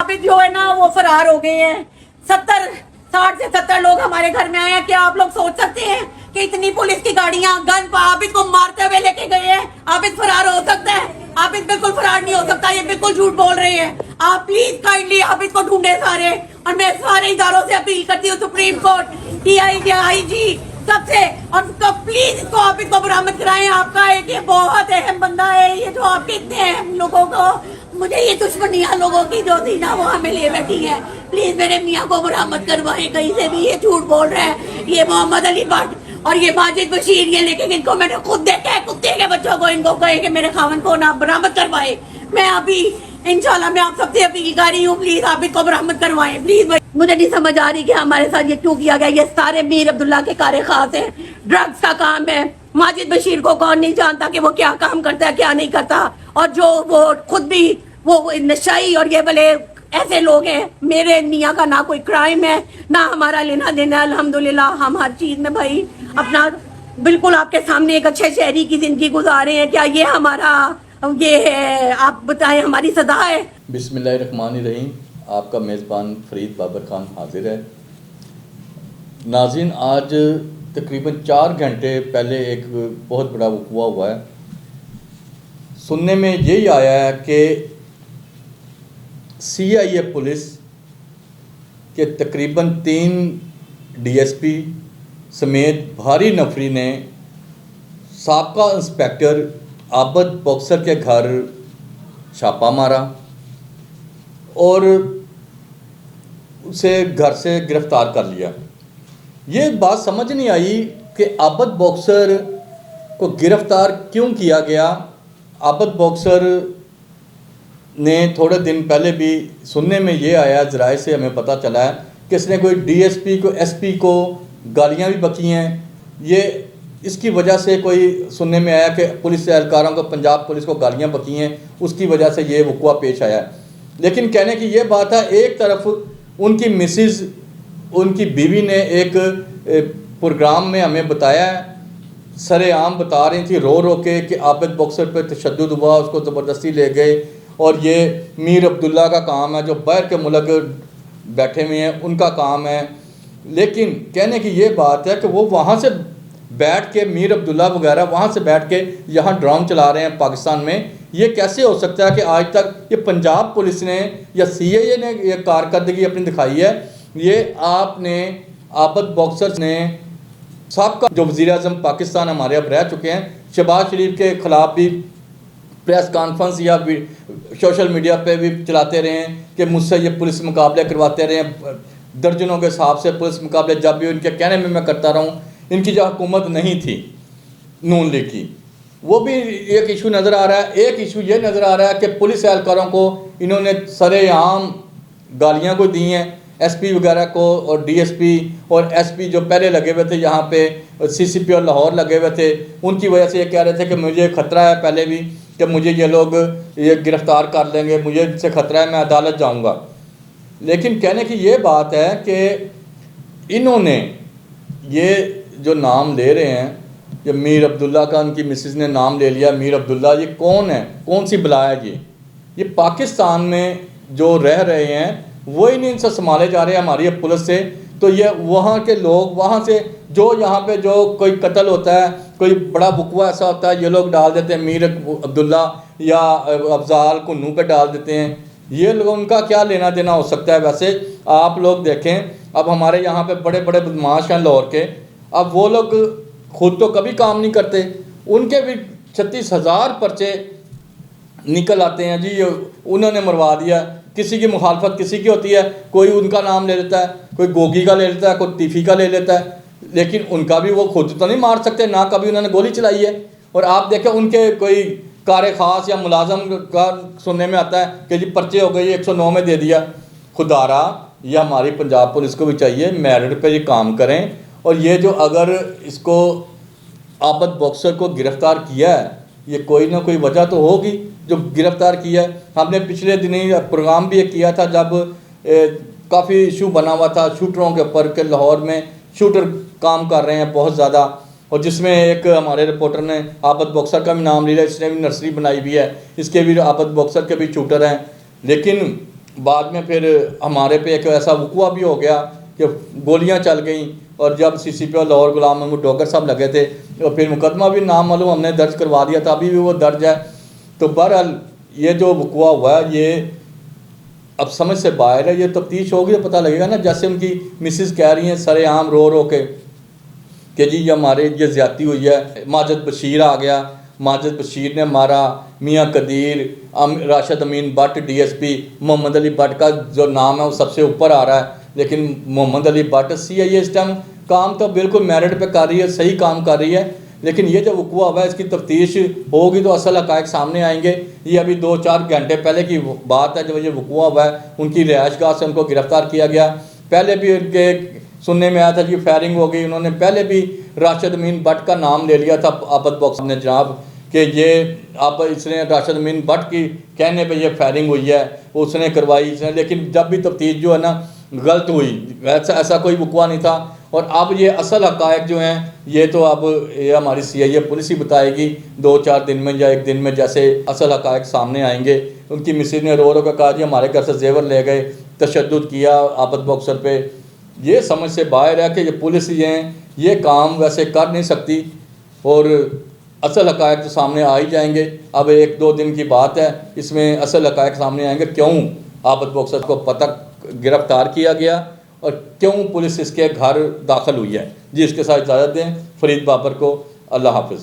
आबिद जो है ना वो फरार हो गए हैं। 60 से 70 लोग हमारे घर में आए हैं। क्या आप लोग सोच सकते हैं कि इतनी पुलिस की गाड़ियां गन आबिद को मारते हुए लेके गए हैं? आबिद फरार हो सकता है? आबिद बिल्कुल फरार नहीं हो सकता, ये बिल्कुल झूठ बोल रहे हैं। आप प्लीज काइंडली आबिद को ढूंढे सारे, और मैं सारे इदारों से अपील करती हूँ, सुप्रीम कोर्ट, DIG सबसे, और तो प्लीज इसको आबिद को बरामद कराएं। आपका एक ये बहुत अहम बंदा है, ये जो आपके इतने अहम लोगों को, मुझे ये दुश्मनियां लोगों की जो थी ना वो हमें ले बैठी है। प्लीज मेरे मियाँ को बरामद करवाएं कहीं से भी, ये झूठ बोल रहे हैं। ये मोहम्मद अली भट्ट और ये माजिद बशीर, ये लेकिन इनको मैंने खुद देखा है, कुत्ते के बच्चों को इनको कहे कि मेरे खावन को ना बरामद करवाए। मैं अभी इंशाल्लाह मैं आप सबसे अपील कर रही हूँ, प्लीज आप इसको बरामद करवाएं प्लीज। मुझे नहीं समझ आ रही कि हमारे साथ ये क्यों किया गया। ये सारे मीर अब्दुल्ला के कारे खास है, ड्रग्स का काम है। माजिद बशीर को कौन नहीं जानता कि वो क्या काम करता है क्या नहीं करता, और जो वो खुद भी वो नशाई और ये वाले ऐसे लोग हैं। मेरे मियाँ का ना कोई क्राइम है ना हमारा लेना देना, अल्हम्दुलिल्लाह हम हर चीज में भाई अपना बिल्कुल आपके सामने एक अच्छे शहरी की जिंदगी गुजारे हैं। क्या ये हमारा ये है? आप बताएं हमारी सजा है? बिस्मिल्लाहिर्रहमानिर्रहीम। आपका मेज़बान फरीद बाबर खान हाजिर है। नाज़रीन, आज तकरीबन 4 घंटे पहले एक बहुत बड़ा वक़्वा हुआ है। सुनने में यही आया है कि CIA पुलिस के तकरीबन 3 DSP समेत भारी नफरी ने साबका इंस्पेक्टर आबद बॉक्सर के घर छापा मारा और उसे घर से गिरफ़्तार कर लिया। ये बात समझ नहीं आई कि आबद बॉक्सर को गिरफ़्तार क्यों किया गया। आबद बॉक्सर ने थोड़े दिन पहले भी सुनने में ये आया, ज़राए से हमें पता चला है कि इसने कोई DSP को SP को गालियाँ भी बकी हैं। ये इसकी वजह से कोई सुनने में आया कि पुलिस एहलकारों को, पंजाब पुलिस को गालियाँ बकी हैं, उसकी वजह से ये वक़्वा पेश आया। लेकिन कहने की ये बात है, एक तरफ उनकी मिसिज़, उनकी बीवी ने एक प्रोग्राम में हमें बताया, सरेआम बता रही थी रो रो के कि आबिद बॉक्सर पर तशद्दुद हुआ, उसको ज़बरदस्ती ले गए और ये मीर अब्दुल्ला का काम है, जो बाहर के मुल्क बैठे हुए हैं उनका काम है। लेकिन कहने की ये बात है कि वो वहाँ से बैठ के, मीर अब्दुल्ला वगैरह वहाँ से बैठ के यहाँ ड्राम चला रहे हैं पाकिस्तान में। ये कैसे हो सकता है कि आज तक ये पंजाब पुलिस ने या CIA ने ये कारकर्दगी अपनी दिखाई है? ये आपने आबद बॉक्सर ने साबका जो वज़ीर-ए-आज़म पाकिस्तान हमारे अब रह चुके हैं, शहबाज शरीफ के ख़िलाफ़ भी प्रेस कॉन्फ्रेंस या सोशल मीडिया पे भी चलाते रहे हैं कि मुझसे ये पुलिस मुकाबले करवाते रहे हैं, दर्जनों के हिसाब से पुलिस मुकाबले, जब भी उनके कहने में मैं करता रहूँ। इनकी जो हुकूमत नहीं थी नून लीग की, वो भी एक इशू नज़र आ रहा है। एक इशू ये नज़र आ रहा है कि पुलिस एहलकारों को इन्होंने सरेआम गालियाँ को दी हैं, SP वगैरह को और DSP और SP जो पहले लगे हुए थे यहाँ पे, CCP और लाहौर लगे हुए थे, उनकी वजह से ये कह रहे थे कि मुझे ख़तरा है पहले भी कि मुझे ये लोग ये गिरफ़्तार कर लेंगे, मुझे इनसे ख़तरा है, मैं अदालत जाऊँगा। लेकिन कहने की ये बात है कि इन्होंने ये जो नाम ले रहे हैं, ये मीर अब्दुल्ला का, उनकी मिसिज़ ने नाम ले लिया मीर अब्दुल्ला, ये कौन है? कौन सी बला है ये पाकिस्तान में जो रह रहे हैं वो ही नहीं इनसे संभाले जा रहे हैं हमारी पुलिस से। तो ये वहाँ के लोग, वहाँ से जो यहाँ पे जो कोई कत्ल होता है, कोई बड़ा वक़्वा ऐसा होता है, ये लोग डाल देते हैं मीर अब्दुल्ला या अफजाल कुन्नू पे डाल देते हैं। ये लोग, उनका क्या लेना देना हो सकता है? वैसे आप लोग देखें, अब हमारे यहाँ पे बड़े बड़े बदमाश हैं लाहौर के, अब वो लोग खुद तो कभी काम नहीं करते, उनके भी 36,000 पर्चे निकल आते हैं जी, उन्होंने मरवा दिया। किसी की मुखालफत किसी की होती है, कोई उनका नाम ले लेता है, कोई गोगी का ले लेता है, कोई तीफी का ले लेता है, लेकिन उनका भी वो खुद तो नहीं मार सकते, ना कभी उन्होंने गोली चलाई है। और आप देखें उनके कोई कारे ख़ास या मुलाजम का सुनने में आता है कि जी पर्चे हो गए, 109 में दे दिया। खुदारा, ये हमारी पंजाब पुलिस को भी चाहिए मेरिट पे ये काम करें। और ये जो अगर इसको आबद बॉक्सर को गिरफ़्तार किया है, ये कोई ना कोई वजह तो होगी जो गिरफ़्तार किया है। हमने पिछले दिनों प्रोग्राम भी एक किया था जब काफ़ी इशू बना हुआ था शूटरों के ऊपर कि लाहौर में शूटर काम कर रहे हैं बहुत ज़्यादा, और जिसमें एक हमारे रिपोर्टर ने आबद बॉक्सर का भी नाम लिया, इसने भी नर्सरी बनाई हुई है, इसके भी आबद बॉक्सर के भी शूटर हैं। लेकिन बाद में फिर हमारे पे एक ऐसा वक़ुआ भी हो गया कि गोलियां चल गई, और जब CCP लाहौर गुलाम महमूद डोगर साहब लगे थे तो फिर मुकदमा भी नाम मालूम हमने दर्ज करवा दिया था, अभी भी वो दर्ज है। तो बहरहाल ये जो वक़ुआ हुआ है ये अब समझ से बाहर है, ये तफ्तीश होगी तो पता लगेगा ना। जैसे उनकी मिसेस कह रही हैं सरेआम रो रो के कि जी ये हमारे ये ज़्यादती हुई है। माजिद बशीर आ गया, माजिद बशीर ने मारा, मियाँ कदीर, राशिद अमीन भट्ट DSP, मोहम्मद अली भट्ट का जो नाम है वो सबसे ऊपर आ रहा है, लेकिन मोहम्मद अली भट्ट CIA इस टाइम काम तो बिल्कुल मेरिट पे कर रही है, सही काम कर रही है, लेकिन ये जो वक़ुआ हुआ है इसकी तफ्तीश होगी तो असल हक़ाइक़ सामने आएंगे। ये अभी 2-4 घंटे पहले की बात है जब ये वक़ुआ हुआ है, उनकी रिहाइशगाह से उनको गिरफ़्तार किया गया। पहले भी उनके सुनने में आया था कि फायरिंग हो गई, उन्होंने पहले भी राशिद अमीन भट्ट का नाम ले लिया था आबद बॉक्सर ने जनाब कि ये आप इसने राशिद अमीन भट्ट की कहने पे ये फायरिंग हुई है, उसने करवाई इसने, लेकिन जब भी तफ्तीश जो है ना गलत हुई, वैसा ऐसा कोई वक़ुआ नहीं था। और अब ये असल हक़ाइक़ जो हैं ये तो अब ये हमारी CIA पुलिस ही बताएगी 2-4 दिन में या 1 दिन में, जैसे असल हक़ाइक़ सामने आएंगे। उनकी मिसेज ने रो रो कर कहा जी हमारे घर से जेवर ले गए, तशद्दुद किया आबद बॉक्सर पे। ये समझ से बाहर है कि ये पुलिस ही हैं, ये काम वैसे कर नहीं सकती, और असल हक़ाइक़ तो सामने आ ही जाएंगे। अब 1-2 दिन की बात है, इसमें असल हक़ाइक़ सामने आएंगे, क्यों आबद बॉक्सर को गिरफ़्तार किया गया और क्यों पुलिस इसके घर दाखिल हुई है। जी इसके साथ इजाज़त दें फरीद बाबर को। अल्लाह हाफ़िज़।